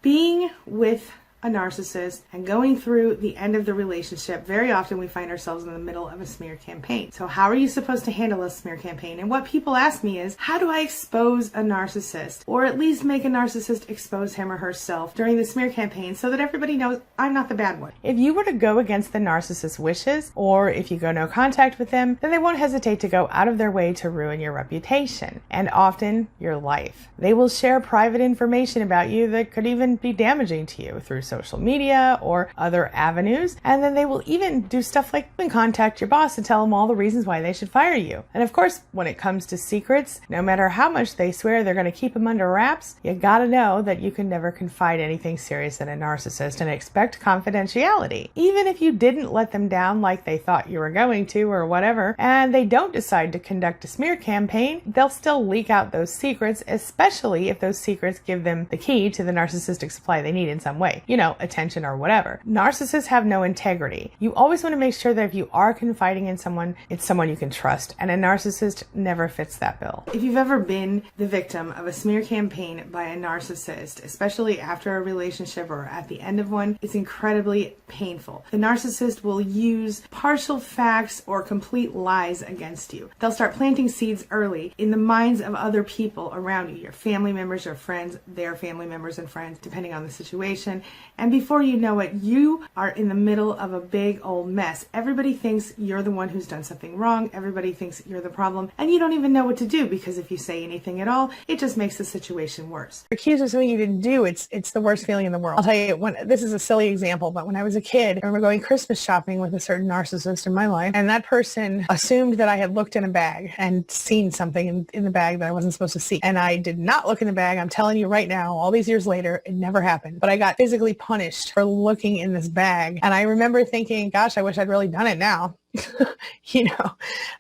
Being with a narcissist and going through the end of the relationship, very often we find ourselves in the middle of a smear campaign. So how are you supposed to handle a smear campaign? And what people ask me is, how do I expose a narcissist, or at least make a narcissist expose him or herself during the smear campaign so that everybody knows I'm not the bad one? If you were to go against the narcissist's wishes, or if you go no contact with them, then they won't hesitate to go out of their way to ruin your reputation and often your life. They will share private information about you that could even be damaging to you through social media or other avenues, and then they will even do stuff like contact your boss and tell them all the reasons why they should fire you. And of course, when it comes to secrets, no matter how much they swear they're going to keep them under wraps, you gotta know that you can never confide anything serious in a narcissist and expect confidentiality. Even if you didn't let them down like they thought you were going to or whatever, and they don't decide to conduct a smear campaign, they'll still leak out those secrets, especially if those secrets give them the key to the narcissistic supply they need in some way. Attention or whatever. Narcissists have no integrity. You always want to make sure that if you are confiding in someone, it's someone you can trust, and a narcissist never fits that bill. If you've ever been the victim of a smear campaign by a narcissist, especially after a relationship or at the end of one, it's incredibly painful. The narcissist will use partial facts or complete lies against you. They'll start planting seeds early in the minds of other people around you, your family members, your friends, their family members and friends, depending on the situation. And before you know it, you are in the middle of a big old mess. Everybody thinks you're the one who's done something wrong. Everybody thinks you're the problem. And you don't even know what to do, because if you say anything at all, it just makes the situation worse. Accused of something you didn't do, it's the worst feeling in the world. I'll tell you, this is a silly example, but when I was a kid, I remember going Christmas shopping with a certain narcissist in my life, and that person assumed that I had looked in a bag and seen something in the bag that I wasn't supposed to see. And I did not look in the bag. I'm telling you right now, all these years later, it never happened. But I got physically punished for looking in this bag. And I remember thinking, gosh, I wish I'd really done it now.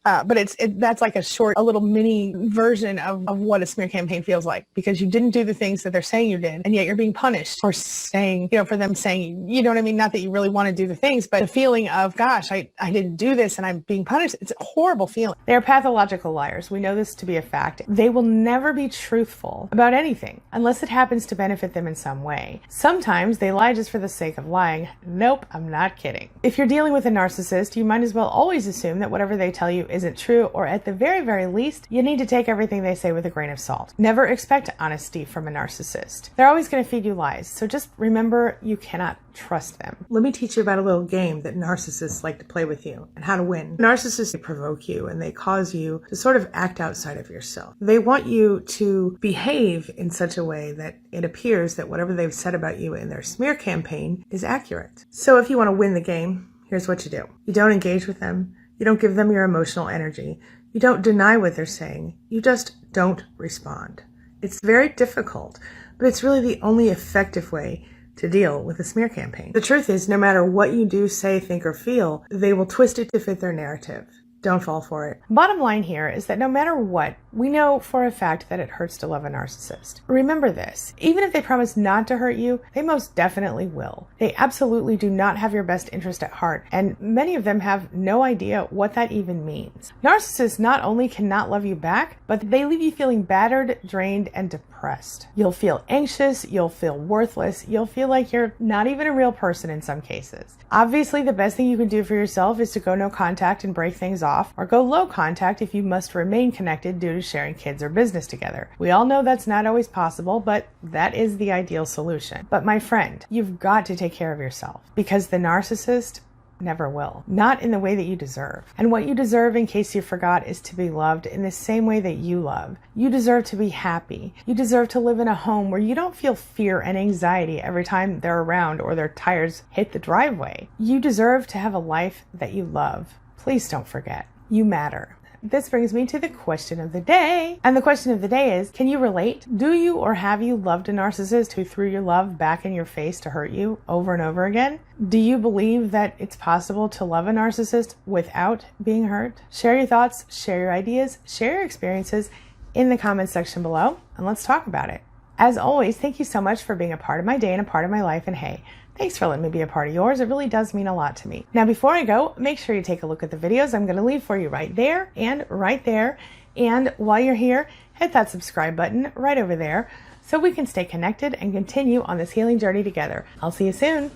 But that's like a little mini version of what a smear campaign feels like, because you didn't do the things that they're saying you did, and yet you're being punished for saying, for them saying, you know what I mean? Not that you really want to do the things, but the feeling of, gosh, I didn't do this and I'm being punished. It's a horrible feeling. They're pathological liars. We know this to be a fact. They will never be truthful about anything unless it happens to benefit them in some way. Sometimes they lie just for the sake of lying. Nope, I'm not kidding. If you're dealing with a narcissist, you might as well always assume that whatever they tell you isn't true, or at the very, very least, you need to take everything they say with a grain of salt. Never expect honesty from a narcissist. They're always going to feed you lies, so just remember you cannot trust them. Let me teach you about a little game that narcissists like to play with you and how to win. Narcissists provoke you, and they cause you to sort of act outside of yourself. They want you to behave in such a way that it appears that whatever they've said about you in their smear campaign is accurate. So if you want to win the game, here's what you do. You don't engage with them. You don't give them your emotional energy. You don't deny what they're saying. You just don't respond. It's very difficult, but it's really the only effective way to deal with a smear campaign. The truth is, no matter what you do, say, think, or feel, they will twist it to fit their narrative. Don't fall for it. Bottom line here is that no matter what, we know for a fact that it hurts to love a narcissist. Remember this, even if they promise not to hurt you, they most definitely will. They absolutely do not have your best interest at heart, and many of them have no idea what that even means. Narcissists not only cannot love you back, but they leave you feeling battered, drained, and depressed. You'll feel anxious, you'll feel worthless, you'll feel like you're not even a real person in some cases. Obviously, the best thing you can do for yourself is to go no contact and break things off, or go low contact if you must remain connected due to sharing kids or business together. We all know that's not always possible, but that is the ideal solution. But my friend, you've got to take care of yourself, because the narcissist never will. Not in the way that you deserve. And what you deserve, in case you forgot, is to be loved in the same way that you love. You deserve to be happy. You deserve to live in a home where you don't feel fear and anxiety every time they're around or their tires hit the driveway. You deserve to have a life that you love. Please don't forget, you matter. This brings me to the question of the day. And the question of the day is, can you relate? Do you or have you loved a narcissist who threw your love back in your face to hurt you over and over again? Do you believe that it's possible to love a narcissist without being hurt? Share your thoughts, share your ideas, share your experiences in the comments section below, and let's talk about it. As always, thank you so much for being a part of my day and a part of my life. And hey, thanks for letting me be a part of yours. It really does mean a lot to me. Now, before I go, make sure you take a look at the videos I'm going to leave for you right there and right there. And while you're here, hit that subscribe button right over there so we can stay connected and continue on this healing journey together. I'll see you soon.